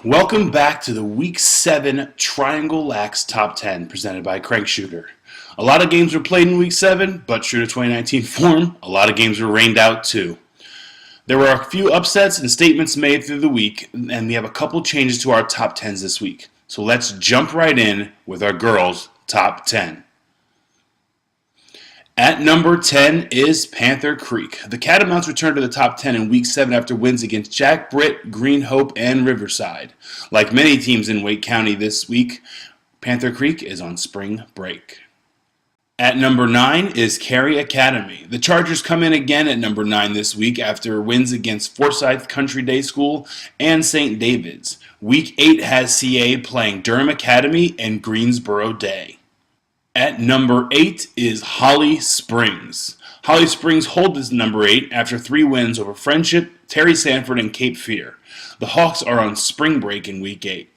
Welcome back to the Week 7 Triangle Lax Top 10 presented by Crank Shooter. A lot of games were played in Week 7, but true to 2019 form, a lot of games were rained out too. There were a few upsets and statements made through the week, and we have a couple changes to our top 10s this week. So let's jump right in with our girls' top 10. At number 10 is Panther Creek. The Catamounts returned to the top 10 in Week 7 after wins against Jack Britt, Green Hope, and Riverside. Like many teams in Wake County this week, Panther Creek is on spring break. At number 9 is Cary Academy. The Chargers come in again at number 9 this week after wins against Forsyth Country Day School and St. David's. Week 8 has CA playing Durham Academy and Greensboro Day. At number 8 is Holly Springs. Holly Springs holds number 8 after 3 wins over Friendship, Terry Sanford, and Cape Fear. The Hawks are on spring break in Week 8.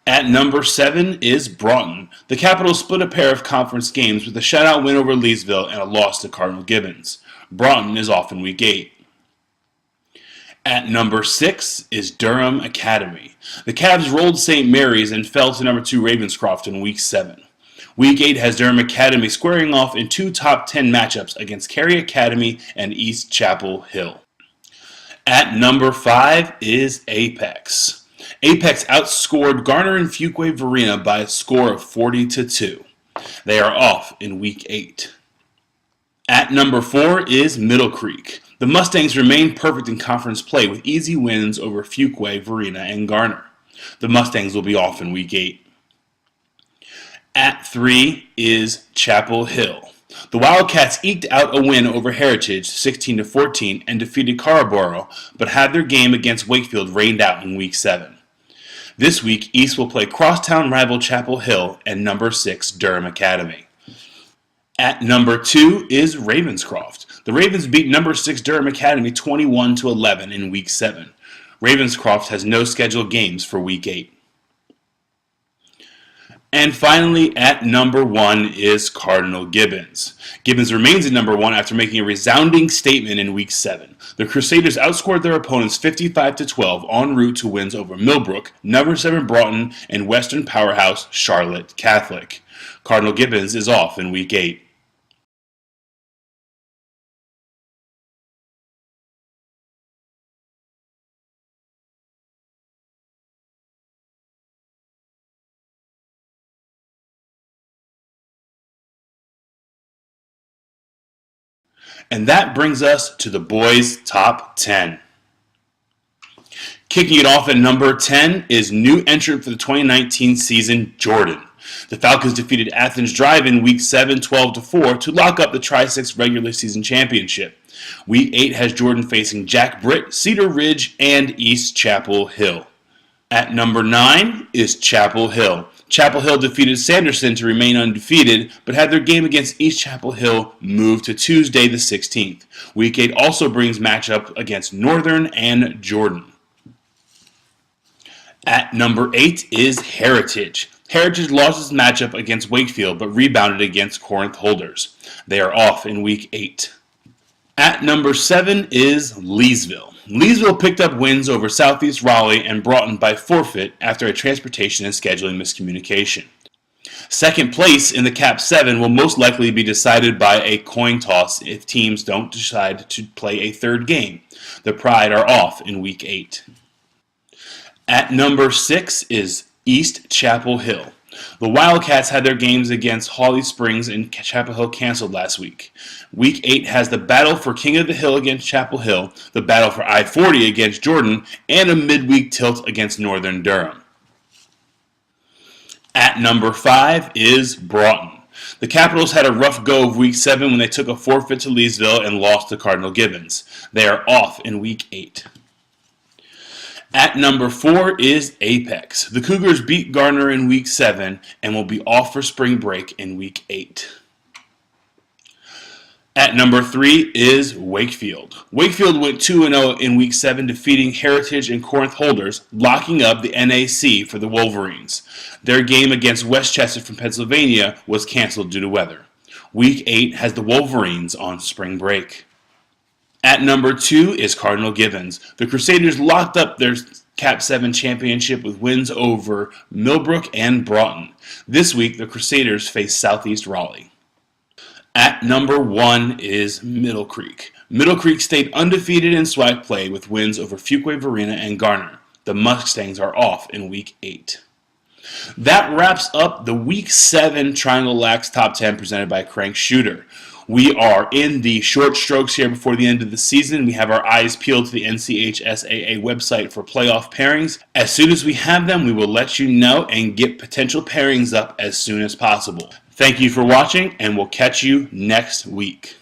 At number 7 is Broughton. The Capitals split a pair of conference games with a shutout win over Leesville and a loss to Cardinal Gibbons. Broughton is off in Week 8. At number 6 is Durham Academy. The Cavs rolled St. Mary's and fell to number 2 Ravenscroft in Week 7. Week 8 has Durham Academy squaring off in 2 top 10 matchups against Cary Academy and East Chapel Hill. At number 5 is Apex. Apex outscored Garner and Fuquay-Varina by a score of 40-2. They are off in Week 8. At number 4 is Middle Creek. The Mustangs remain perfect in conference play with easy wins over Fuquay, and Garner. The Mustangs will be off in Week 8. At 3 is Chapel Hill. The Wildcats eked out a win over Heritage 16-14 and defeated Carrboro, but had their game against Wakefield rained out in Week 7. This week, East will play crosstown rival Chapel Hill and number 6 Durham Academy. At number 2 is Ravenscroft. The Ravens beat number 6 Durham Academy 21-11 in Week 7. Ravenscroft has no scheduled games for Week 8. And finally, at number 1 is Cardinal Gibbons. Gibbons remains at number 1 after making a resounding statement in Week 7. The Crusaders outscored their opponents 55-12 en route to wins over Millbrook, number 7 Broughton, and Western powerhouse Charlotte Catholic. Cardinal Gibbons is off in Week 8. And that brings us to the boys' top 10. Kicking it off at number 10 is new entrant for the 2019 season, Jordan. The Falcons defeated Athens Drive in Week 7, 12-4 to lock up the Tri-6 regular season championship. Week 8 has Jordan facing Jack Britt, Cedar Ridge, and East Chapel Hill. At number 9 is Chapel Hill. Chapel Hill defeated Sanderson to remain undefeated, but had their game against East Chapel Hill moved to Tuesday the 16th. Week 8 also brings matchup against Northern and Jordan. At number 8 is Heritage. Heritage lost its matchup against Wakefield, but rebounded against Corinth Holders. They are off in Week 8. At number 7 is Leesville. Leesville picked up wins over Southeast Raleigh and Broughton by forfeit after a transportation and scheduling miscommunication. Second place in the Cap 7 will most likely be decided by a coin toss if teams don't decide to play a third game. The Pride are off in Week 8. At number 6 is East Chapel Hill. The Wildcats had their games against Holly Springs and Chapel Hill canceled last week. Week 8 has the battle for King of the Hill against Chapel Hill, the battle for I-40 against Jordan, and a midweek tilt against Northern Durham. At number 5 is Broughton. The Capitals had a rough go of Week 7 when they took a forfeit to Leesville and lost to Cardinal Gibbons. They are off in Week 8. At number 4 is Apex. The Cougars beat Gardner in Week 7 and will be off for spring break in Week 8. At number 3 is Wakefield. Wakefield went 2-0 in Week 7, defeating Heritage and Corinth Holders, locking up the NAC for the Wolverines. Their game against Westchester from Pennsylvania was canceled due to weather. Week 8 has the Wolverines on spring break. At number 2 is Cardinal Gibbons. The Crusaders locked up their Cap 7 championship with wins over Millbrook and Broughton. This week, the Crusaders face Southeast Raleigh. At number 1 is Middle Creek. Middle Creek stayed undefeated in SWAC play with wins over Fuquay Varina and Garner. The Mustangs are off in Week 8. That wraps up the Week 7 Triangle Lax Top 10 presented by Crank Shooter. We are in the short strokes here before the end of the season. We have our eyes peeled to the NCHSAA website for playoff pairings. As soon as we have them, we will let you know and get potential pairings up as soon as possible. Thank you for watching, and we'll catch you next week.